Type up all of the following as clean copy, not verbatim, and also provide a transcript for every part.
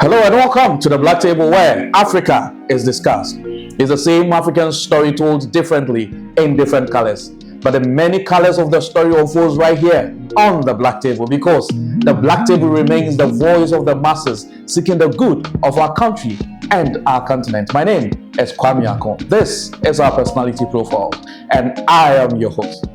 Hello and welcome to the Black Table, where Africa is discussed. It's the same African story told differently in different colors, but the many colors of the story unfolds right here on the Black Table, because the Black Table remains the voice of the masses seeking the good of our country and our continent. My name is Kwame Akon. This is our personality profile, and I am your host.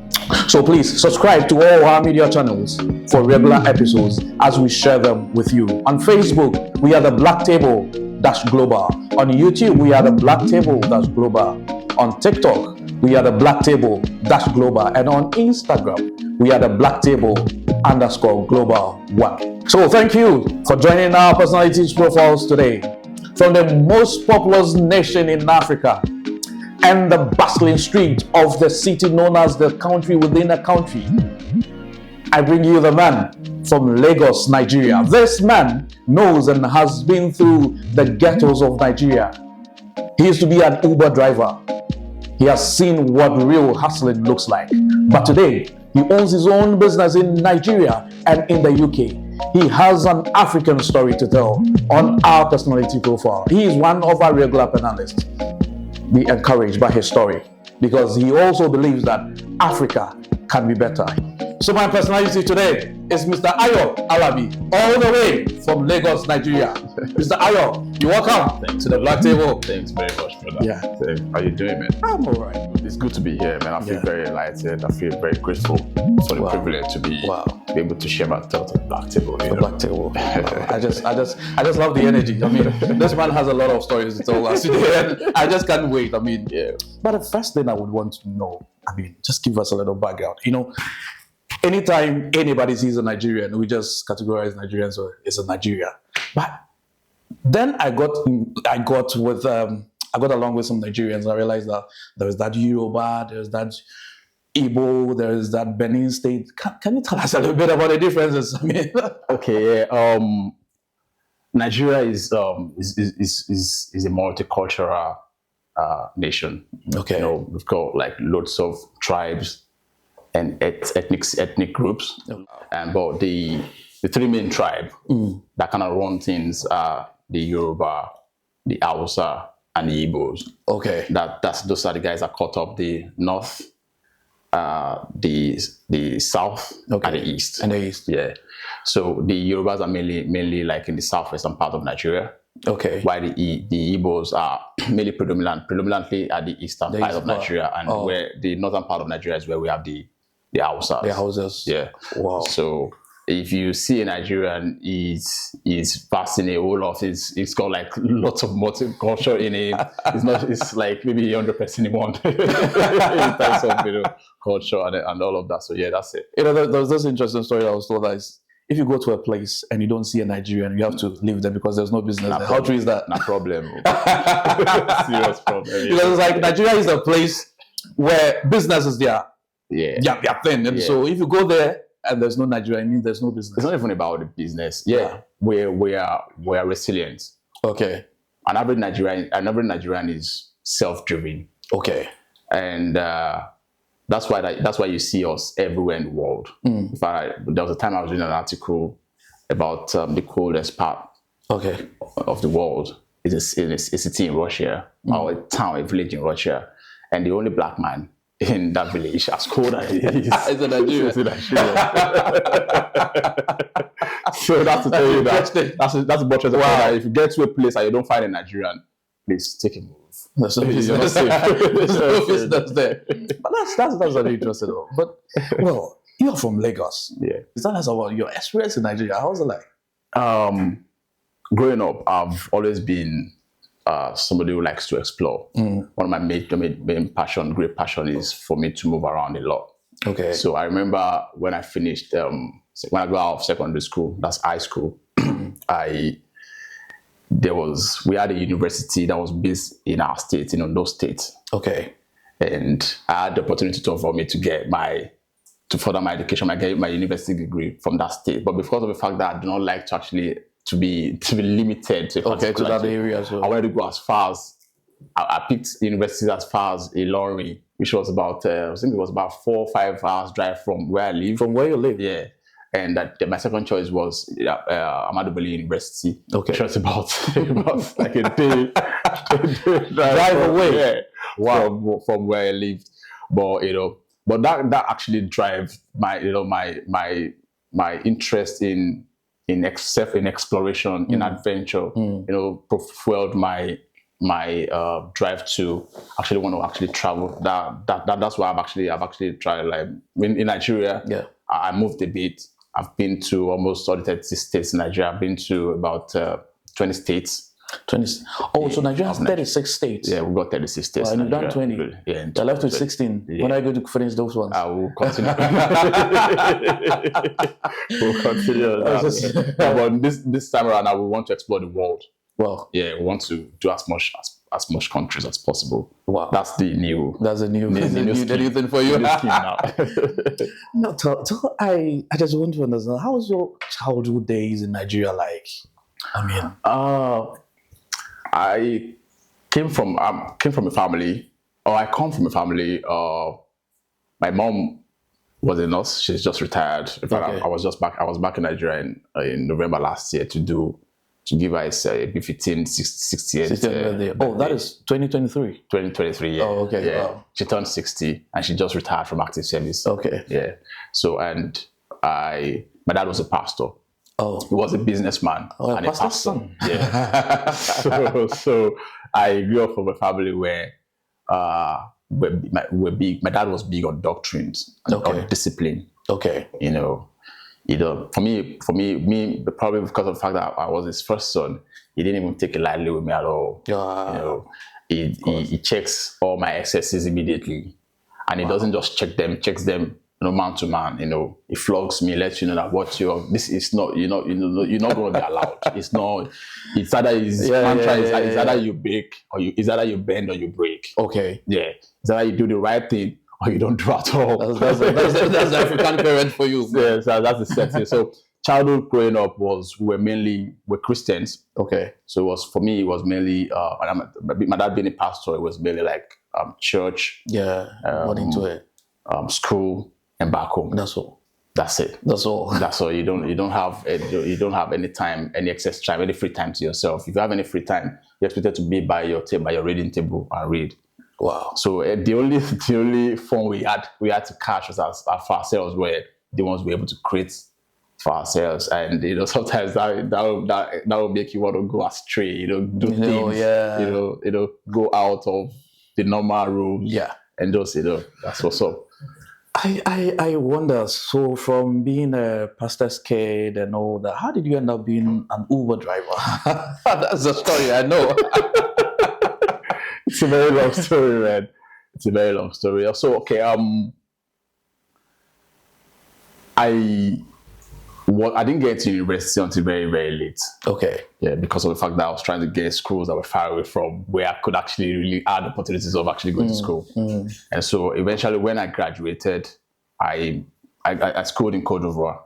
So please subscribe to all our media channels for regular episodes as we share them with you. On Facebook, we are the Black Table-Global. On YouTube, we are the Black Table-Global. On TikTok, we are the Black Table-Global. And on Instagram, we are the Black Table_Global1. So thank you for joining our personalities profiles today. From the most populous nation in Africa and the bustling street of the city known as the country within a country, I bring you the man from Lagos, Nigeria. This man knows and has been through the ghettos of Nigeria. He used to be an Uber driver. He has seen what real hustling looks like. But today, he owns his own business in Nigeria and in the UK. He has an African story to tell on our personality profile. He is one of our regular panelists. Be encouraged by his story, because he also believes that Africa can be better. So my personality today is Mr. Ayo Alabi, all the way from Lagos, Nigeria. Mr. Ayo, you're welcome. Thanks to the Black Table. Thanks very much, brother. Yeah. How you doing, man? I'm all right. It's good to be here, man. I feel very delighted. I feel very grateful for the privilege to be able to share my thoughts on the Black Table. The Black Table. I just love the energy. I mean, this man has a lot of stories to tell us today, and I just can't wait. I mean, But the first thing I would want to know, just give us a little background. Anytime anybody sees a Nigerian, we just categorize Nigerians as a Nigeria. But then I got along with some Nigerians. I realized that there's that Yoruba, there's that Igbo, there's that Benin state. Can you tell us a little bit about the differences? Nigeria is a multicultural nation. Okay. We've got like lots of tribes and ethnic groups, but the three main tribes that kind of run things are the Yoruba, the Hausa, and the Igbos. Okay, those are the guys that cut up the north, the south, and the east. Yeah. So the Yorubas are mainly like in the southwestern part of Nigeria. Okay. While the Igbos are mainly predominantly at the eastern part of Nigeria, and where the northern part of Nigeria is where we have the Hausas. The Hausas. Yeah. Wow. So if you see a Nigerian, is passing a whole lot. It's got like lots of multicultural in it. It's like maybe 100% in one in terms of culture and all of that. So yeah, that's it. There's this interesting story I was told that is, if you go to a place and you don't see a Nigerian, you have to leave them because there's no business there. How true is that? No problem. Serious problem. Because it's like Nigeria is a place where business is there. Yeah, thing. And so if you go there and there's no Nigerian, it means there's no business. It's not even about the business. Yeah. We are resilient. Okay. An average Nigerian is self-driven. Okay. And that's why you see us everywhere in the world. In fact, there was a time I was reading an article about the coldest part of the world. It's a city in Russia, or a town, a village in Russia, and the only black man in that village, as cold as it is, it's in Nigeria. So that's to tell you that's a buttress. Wow. If you get to a place and you don't find a Nigerian, please take a move. There's no business there. But that's very interesting though. But you're from Lagos. Yeah. Is that about your experience in Nigeria? How was it like? Growing up, I've always been somebody who likes to explore. One of my main great passion is for me to move around a lot. Okay. So I remember when I finished, when I got out of secondary school, that's high school, we had a university that was based in our state, in Ondo State. Okay. And I had the opportunity for me to further my education, get my university degree from that state. But because of the fact that I do not like to actually to be limited to that area as well, I wanted to go as far as I picked universities as far as Ilorin, which was about I think it was about 4 or 5 hours drive from where I live. From where you live? Yeah. and that my second choice was Ahmadu Bello University. Okay. Just about like a day Drive away. yeah, Wow. from where I lived. But that actually drive my my interest in exploration, in adventure. Fueled my drive to actually want to actually travel. That's why I've actually tried. Like in Nigeria, Yeah. I moved a bit. I've been to almost all the 30 states in Nigeria. I've been to about 20 states. 20. Oh, so Nigeria has 36 states. Yeah, we've got 36 states. And you've done 20. Yeah, I left with 16. Yeah. When are you going to finish those ones? I will continue. We'll continue. But this time around, I will want to explore the world. Well, Yeah, we want to do as much countries as possible. Wow. That's the new thing for you. new scheme now. No, I just want to understand, how was your childhood days in Nigeria like? I mean, I came from a family, or I come from a family. My mom was a nurse. She's just retired. In fact, Okay. I was back in Nigeria in November last year to give her a B15 68th birthday. Oh, that is 2023. 2023. Yeah. Oh, okay. Yeah. Wow. She turned 60 and she just retired from active service. Okay. Yeah. So my dad was a pastor. Oh, He was a businessman and a pastor's pastor. son. Yeah. so I grew up from a family where my dad was big on doctrines and Okay. on discipline. Okay. For me, probably because of the fact that I was his first son, he didn't even take it lightly with me at all. Yeah. He checks all my excesses immediately, and he doesn't just check them; checks them, man to man. He flogs me, lets you know that this is not, you're not going to be allowed. It's not. It's either his mantra is either you break or it's either you bend or you break. Okay. Yeah, it's either you do the right thing or you don't do at all. That's the African parent for you. Yeah, so that's the setting. So childhood growing up we're Christians. Okay. So it was mainly my dad being a pastor, it was mainly like church, Yeah. What into it? school, and back home. That's all. That's it. That's all. That's all. You don't have any time, any excess time, any free time to yourself. If you have any free time, you're expected to be by your reading table and read. Wow. So the only fun we had to catch was for ourselves, were the ones we were able to create for ourselves. And sometimes that will make you want to go astray, do things, yeah. Go out of the normal rules. Yeah. And just that's what's up. I wonder, so from being a pastor's kid and all that, how did you end up being an Uber driver? That's the story, I know. It's a very long story, man. It's a very long story. So, okay, I didn't get to university until very, very late. Okay. Yeah, because of the fact that I was trying to get schools that were far away from where I could actually really add opportunities of actually going to school. And so eventually when I graduated, I schooled in Côte d'Ivoire.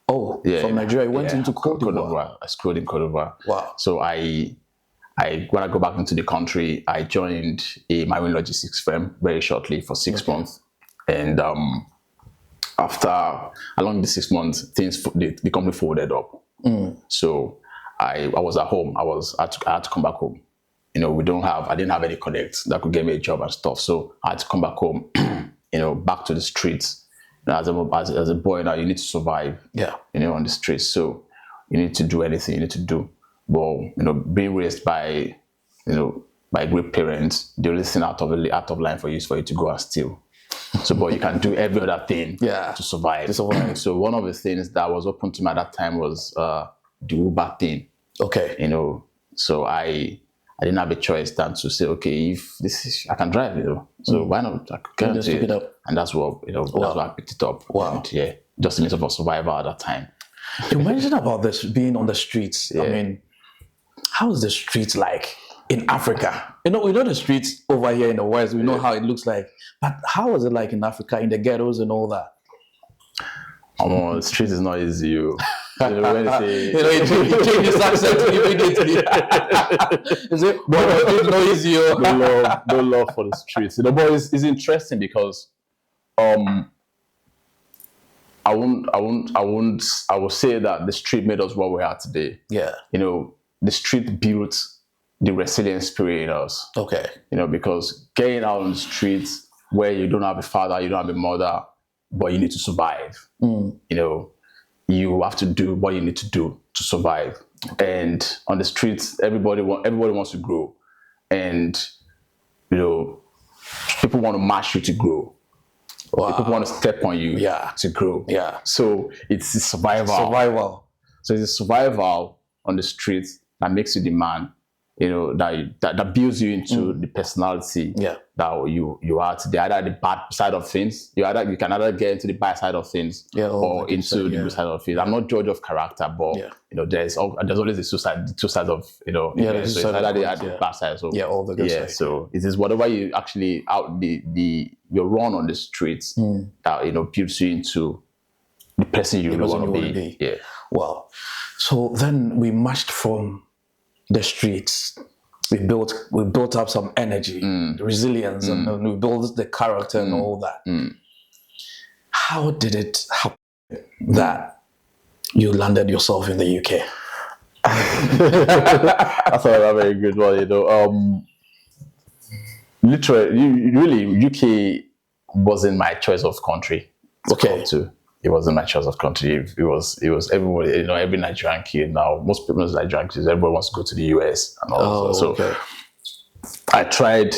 Oh, from Nigeria, you went into Côte d'Ivoire. I schooled in Côte d'Ivoire. Wow. So when I go back into the country, I joined a marine logistics firm very shortly for 6 months. And along the 6 months, the company folded up. So I was at home. I had to come back home. I didn't have any connects that could get me a job and stuff. So I had to come back home, back to the streets. As a boy now, you need to survive. Yeah. On the streets. So you need to do anything you need to do. But being raised by great parents, the only thing out of line for you is for you to go and steal. So, but you can do every other thing to survive. So one of the things that was open to me at that time was the Uber thing. Okay. So I didn't have a choice than to say, okay, if this is, I can drive, so why not? I can just pick it up. And that's what, that's why I picked it up. Wow. And, yeah, just a means of survival at that time. You mentioned about this being on the streets. Yeah. I mean, how is the streets like in Africa? We know the streets over here in the West. We know how it looks like. But how is it like in Africa, in the ghettos and all that? The street is not easy. When you say, you change his accent immediately. Is it? It's not easy. No love for the streets. But it's interesting because I will say that the street made us what we are today. Yeah. You know, the street built the resilient spirit in us. Okay. You know, because getting out on the streets where you don't have a father, you don't have a mother, but you need to survive. You know, you have to do what you need to do to survive. And on the streets, everybody wants to grow, and you know, people want to match you to grow. Wow. People want to step on you to grow. Yeah. So it's survival. So it's survival on the streets that makes you the man, you know, that builds you into the personality that you are today. Either the bad side of things, you can either get into the bad side of things or into the good side of things. I'm not judge of character, but you know, there's always the two sides of, you know, so it's either the bad side. So all the good sides. So it is whatever you actually your run on the streets that, you know, builds you into the person you want to be. Yeah. Wow. So then we marched from the streets. We built up some energy, resilience, and we built the character and all that. How did it happen that you landed yourself in the UK? I thought that was a very good one. You know, literally, really, UK wasn't my choice of country. It wasn't my choice of country. It was everybody, you know, every Nigerian kid now. Most people know Nigerian kids. Everybody wants to go to the US and all. I tried.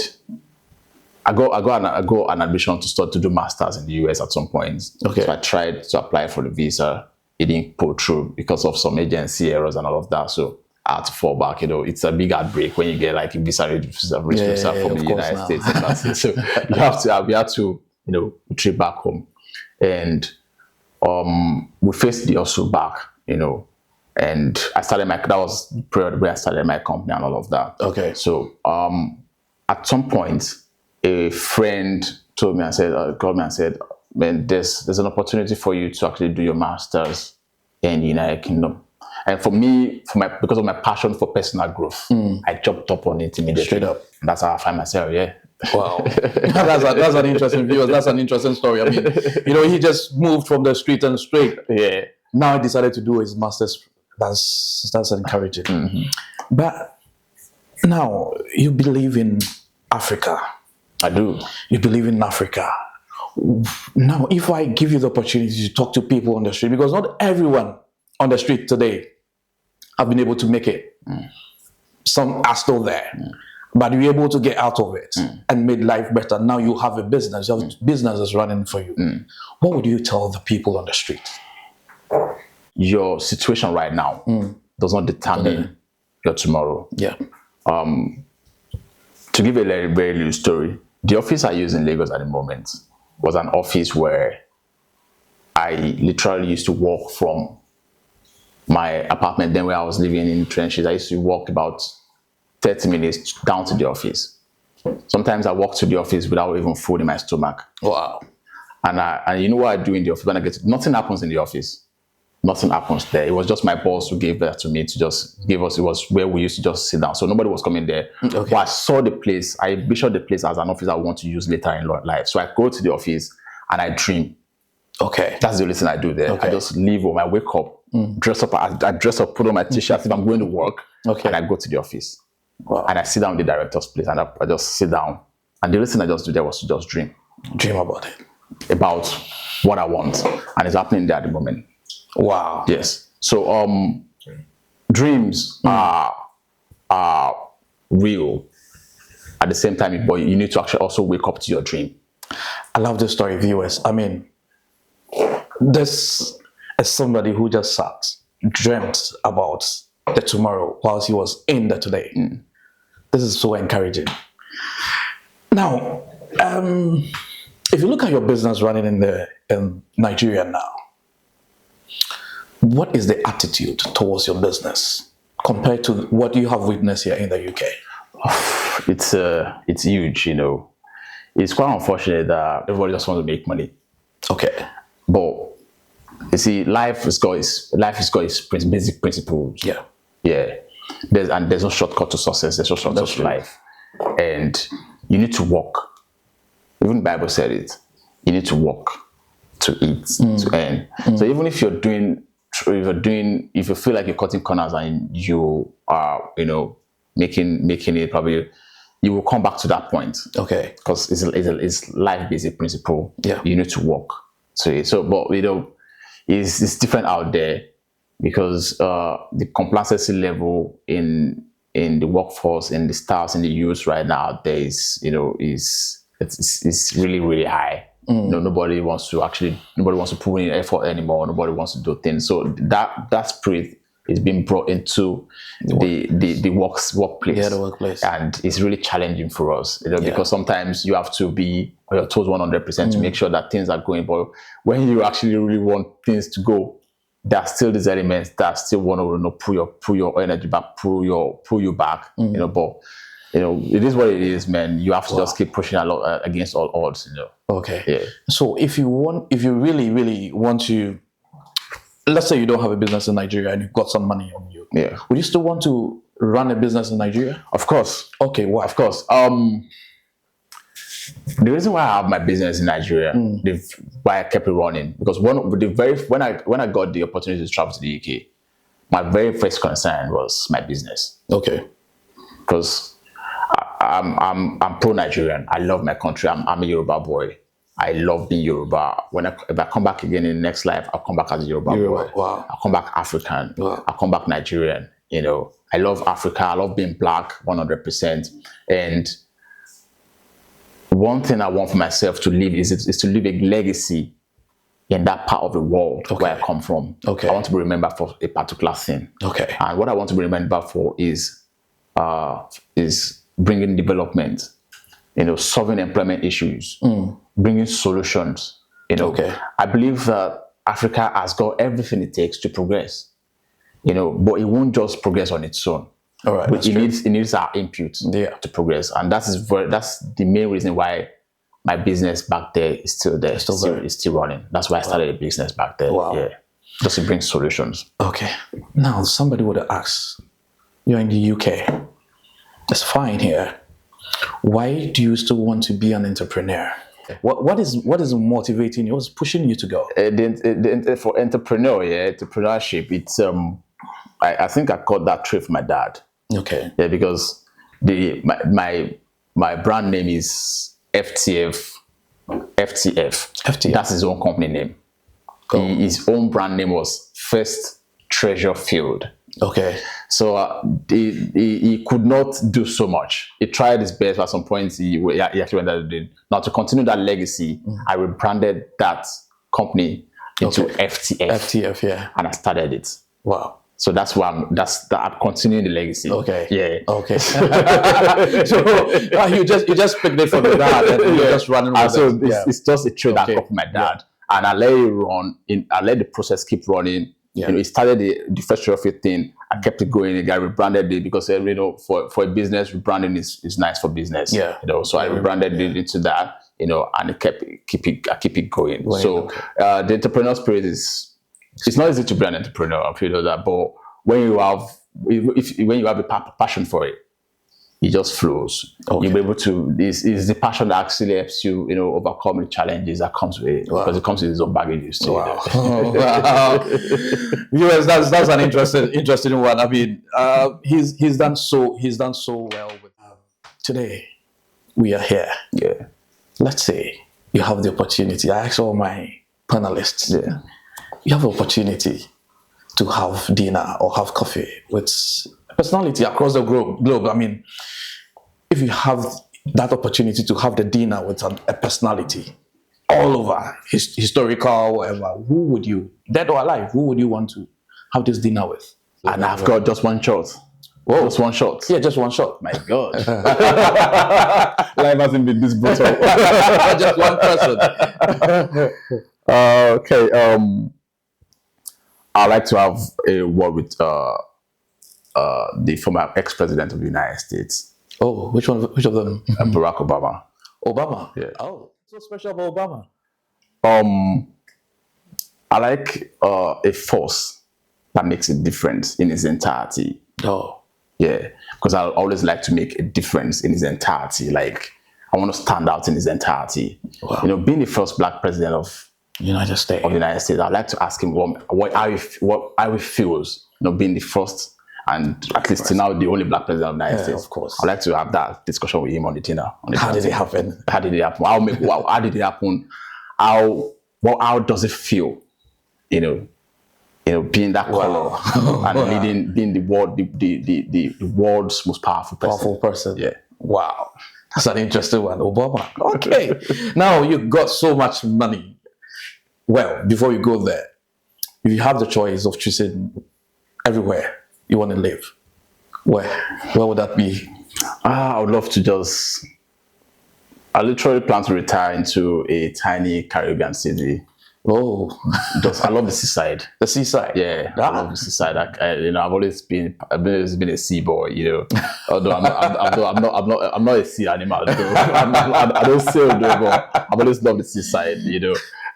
I got an admission to start to do masters in the US at some point. So I tried to apply for the visa. It didn't pull through because of some agency errors and all of that. So I had to fall back. You know, it's a big heartbreak when you get like a visa from the United States. And that's it. So we have to, you know, trip back home, and we faced the hustle back, you know, and that was the period where I started my company and all of that. So at some point, a friend called me and said, man, there's an opportunity for you to actually do your master's in the United Kingdom. And for me, because of my passion for personal growth, I jumped up on it immediately. Straight up. And that's how I find myself, Wow. That's an interesting view. That's an interesting story. I mean, you know, he just moved from the street and straight. Yeah. Now he decided to do his master's. That's encouraging. But now you believe in Africa. I do. You believe in Africa. Now, if I give you the opportunity to talk to people on the street, because not everyone on the street today have been able to make it. Some are still there. But you're able to get out of it and made life better. Now you have a business. You have businesses running for you. What would you tell the people on the street? Your situation right now does not determine your tomorrow. Yeah. To give a very, very little story, the office I use in Lagos at the moment was an office where I literally used to walk from my apartment, then where I was living in trenches. I used to walk about 30 minutes down to the office. Sometimes I walk to the office without even food in my stomach. Wow. And you know what I do in the office when I get to, nothing happens in the office. Nothing happens there. It was just my boss who gave that to me to just give us. It was where we used to just sit down. So nobody was coming there. But I saw the place. I envisioned the place as an office I want to use later in life. So I go to the office and I dream. That's the only thing I do there. I just leave home. I wake up, dress up. I dress up, put on my t-shirt if I'm going to work. And I go to the office. Wow. And I sit down in the director's place and I just sit down. And the only thing I just do there was to just dream. Dream about it. About what I want. And it's happening there at the moment. Wow. Yes. So dreams are real. At the same time, but you need to actually also wake up to your dream. I love this story, viewers. I mean, this is somebody who just dreamt about the tomorrow whilst he was in the today. This is so encouraging. Now, if you look at your business running in Nigeria now, what is the attitude towards your business compared to what you have witnessed here in the UK? It's huge, you know. It's quite unfortunate that everybody just wants to make money. But you see, life has got its basic principles. Yeah. There's no shortcut to success. There's no shortcut to life, and you need to work. Even the Bible said it. You need to work to eat, to earn. So even if you feel like you're cutting corners and you are, making it, probably you will come back to that point. Okay. Because it's life basic principle. Yeah. You need to work. But it's different out there because the complacency level in the workforce, in the stars, in the youth right now, there is, it's really, really high. Nobody wants to put in effort anymore. Nobody wants to do things. So that spirit is being brought into the workplace. Yeah, the workplace. And it's really challenging for us, because sometimes you have to be on your toes 100% to make sure that things are going. But when you actually really want things to go, there are still these elements that still want to pull your energy back, pull you back. But it is what it is, man. You have to just keep pushing a lot against all odds. Okay. Yeah. So if you really, really want to, let's say you don't have a business in Nigeria and you've got some money on you. Yeah. Would you still want to run a business in Nigeria? Of course. Okay. Why? Of course. The reason why I have my business in Nigeria, why I kept it running, because when I got the opportunity to travel to the UK, my very first concern was my business. Okay. Because I'm pro-Nigerian. I love my country. I'm a Yoruba boy. I love being Yoruba. If I come back again in the next life, I'll come back as a Yoruba boy. Wow. I'll come back African. Wow. I'll come back Nigerian. I love Africa. I love being black 100%. And one thing I want for myself to live is to leave a legacy in that part of the world where I come from. Okay. I want to be remembered for a particular thing. Okay. And what I want to be remembered for is bringing development, solving employment issues, bringing solutions. Okay. I believe that Africa has got everything it takes to progress. But it won't just progress on its own. All right. But it needs our input to progress, and that's the main reason why my business back there is still there. It's still running. That's why I started a business back there. Wow. Yeah, just to bring solutions. Okay. Now somebody would have asked, you're in the UK. It's fine here. Why do you still want to be an entrepreneur? What is motivating you? What's pushing you to go? For entrepreneurship, it's I think I got that trait from my dad. Okay. Yeah, because my brand name is FTF. That's his own company name. Cool. His own brand name was First Treasure Field. Okay. So he could not do so much. He tried his best, but at some point he actually went out doing. Now to continue that legacy, I rebranded that company into FTF. FTF, yeah. And I started it. Wow. So that's why I'm continuing the legacy. Okay. Yeah. Okay. So you just picked it from the dad and you're just running with so it. It's just a trade I got from my dad. And I let it run. I let the process keep running. Yeah. It started the first trophy thing. I kept it going. The guy rebranded it because for a business, rebranding is nice for business. Yeah. So I rebranded it into that. And I keep it going. So the entrepreneur spirit it's not easy to be an entrepreneur. I feel that, but when you have a passion for it, it just flows. Okay. You'll be able to. It's the passion that actually helps you, overcome the challenges that comes with it, because it comes with its own baggages too. Wow. Wow. Viewers, that's an interesting one. I mean, he's done so well with. Today, we are here. Yeah. Let's say you have the opportunity. I ask all my panelists. Yeah. You have the opportunity to have dinner or have coffee with a personality across the globe. I mean, if you have that opportunity to have the dinner with a personality all over, historical, whatever, who would you, dead or alive, who would you want to have this dinner with? And I've got just one shot. Whoa. Just one shot. Yeah, just one shot. My God. Life hasn't been this brutal. Just one person. Okay. I'd like to have a word with the former ex-president of the United States. Oh, which of them? Barack Obama. Obama? Yeah. Oh, so special about Obama? I like a force that makes a difference in its entirety. Oh. Yeah, because I always like to make a difference in its entirety. Like, I want to stand out in its entirety. Wow. Being the first black president of United States. of the United States. I'd like to ask him how he feels, being the first and at least till now the only black president of the United States. Of course. I'd like to have that discussion with him on the dinner. How did it happen? How did it happen? How did it happen? How does it feel? Being that color and being the world's most powerful person. Yeah. Wow. That's an interesting one, Obama. Okay. Now you got so much money. Well, before you go there, if you have the choice of choosing everywhere you want to live, where would that be? I would love to I literally plan to retire into a tiny Caribbean city. Oh, I love the seaside. The seaside. Yeah, I love the seaside. I've always been a sea boy. Although I'm not a sea animal. I don't sail though, but I've always loved the seaside.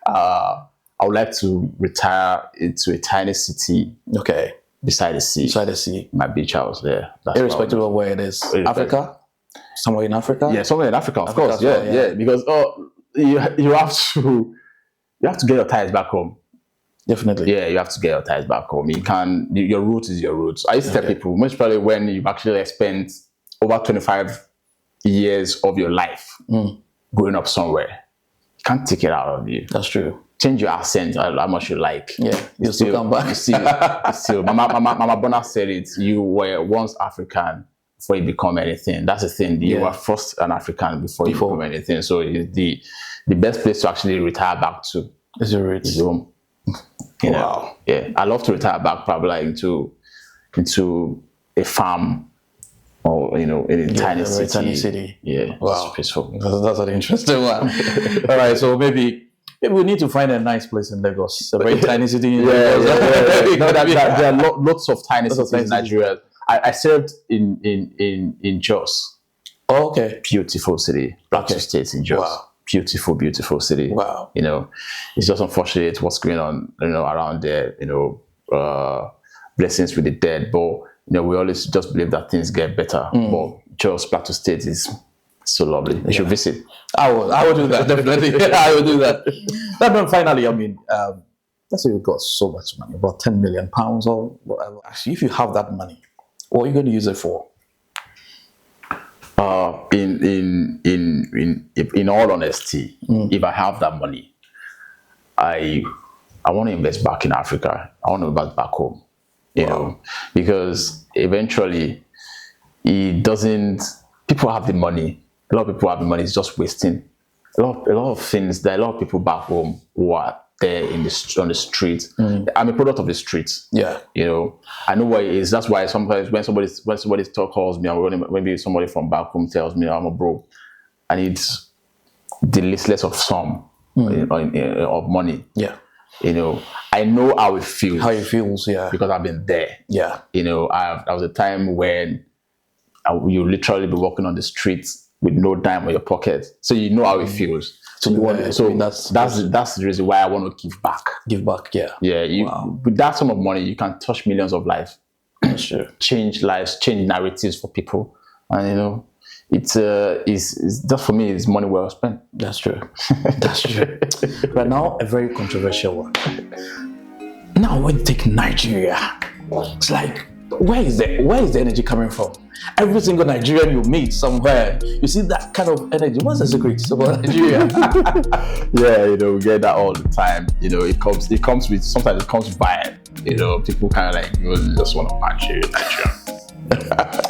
I would like to retire into a tiny city. Okay. Beside the sea. Beside the sea. My beach house there. Irrespective of where it is. Africa? Somewhere in Africa? Yeah, somewhere in Africa, of course. Yeah. Because you have to get your ties back home. Definitely. Yeah, you have to get your ties back home. Your roots is your roots. I used to tell people, most probably when you've actually spent over 25 years of your life growing up somewhere, you can't take it out of you. That's true. Change your accent how much you like. Yeah, you still come back. Still, Mama Bona said it, you were once African before you become anything. That's the thing. You were first an African before you become anything. So the best place to actually retire back to is your roots. Is home. Wow. Yeah. I love to retire back probably into a farm or in a tiny city. Yeah. Wow. It's peaceful. That's an interesting one. All right. So maybe we need to find a nice place in Lagos. A very tiny city in Lagos. There are lots of tiny cities in Nigeria. I served in Jos. Oh, okay. Beautiful city. Plateau State in Jos. Wow. Beautiful city. Wow. It's just unfortunate what's going on, around there, blessings with the dead. But, we always just believe that things get better. But Jos, Plateau State is so lovely. You should visit. I will do that, definitely. I will do that. Then finally, let's say you've got so much money, about 10 million pounds or whatever. Actually, if you have that money, what are you going to use it for? In all honesty, if I have that money, I want to invest back in Africa. I want to invest back home, because eventually people have the money. A lot of people have the money. It's just wasting. A lot of things. There are a lot of people back home who are there on the street. I'm a product of the street. Yeah. I know what it is. That's why sometimes when somebody calls me, or maybe somebody from back home tells me I'm a bro, I need the least of sum of money. Yeah. I know how it feels. How it feels, yeah. Because I've been there. Yeah. There was a time when you literally be walking on the streets with no dime in your pocket, so you know how it feels. So that's the reason why I want to give back. Give back, yeah. Yeah, with that sum of money, you can touch millions of lives. Sure. Change lives, change narratives for people, and it's just for me, it's money well spent. That's true. That's true. But now a very controversial one. Now when you take Nigeria, it's like, where is the energy coming from? Every single Nigerian you meet somewhere, you see that kind of energy. What's the secret about Nigeria? Yeah, we get that all the time. It comes with, sometimes it comes by, people kind of like, just want to punch you, Nigeria.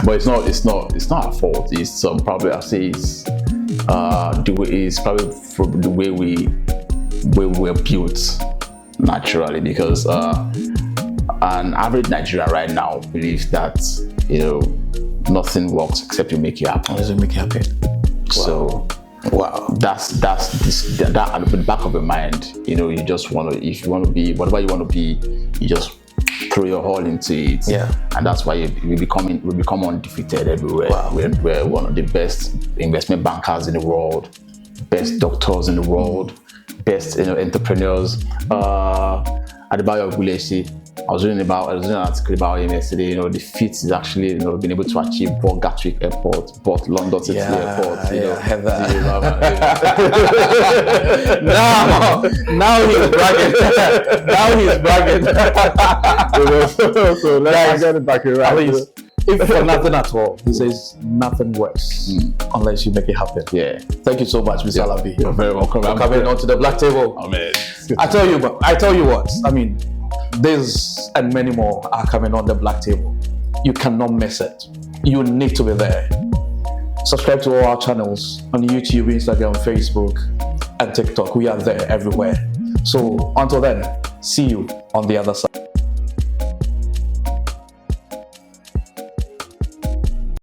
But it's not our fault. It's probably, I'll say it's probably from the way we were built naturally, because an average Nigerian right now believes that nothing works except you make you happy. Does it make you happy? So that's that at the back of your mind. You just want to, if you want to be whatever you want to be, you just throw your all into it. Yeah. And that's why we become undefeated everywhere. Wow. We're one of the best investment bankers in the world, best doctors in the world, best entrepreneurs. Adebayo Ogulesi I was reading an article about him yesterday. The feat is actually, being able to achieve both Gatwick Airport, both London City Airport. I heard that. now he's bragging. Now he's bragging. So let's get it back in right. At least, if for nothing at all, he says nothing works unless you make it happen. Yeah. Thank you so much, Mr. Alabi. You're very welcome. For coming on to the Black Table. Amen. I tell you what. I mean, this and many more are coming on the Black Table. You cannot miss it. You need to be there. Subscribe to all our channels on YouTube, Instagram, Facebook, and TikTok. We are there everywhere. So until then, see you on the other side.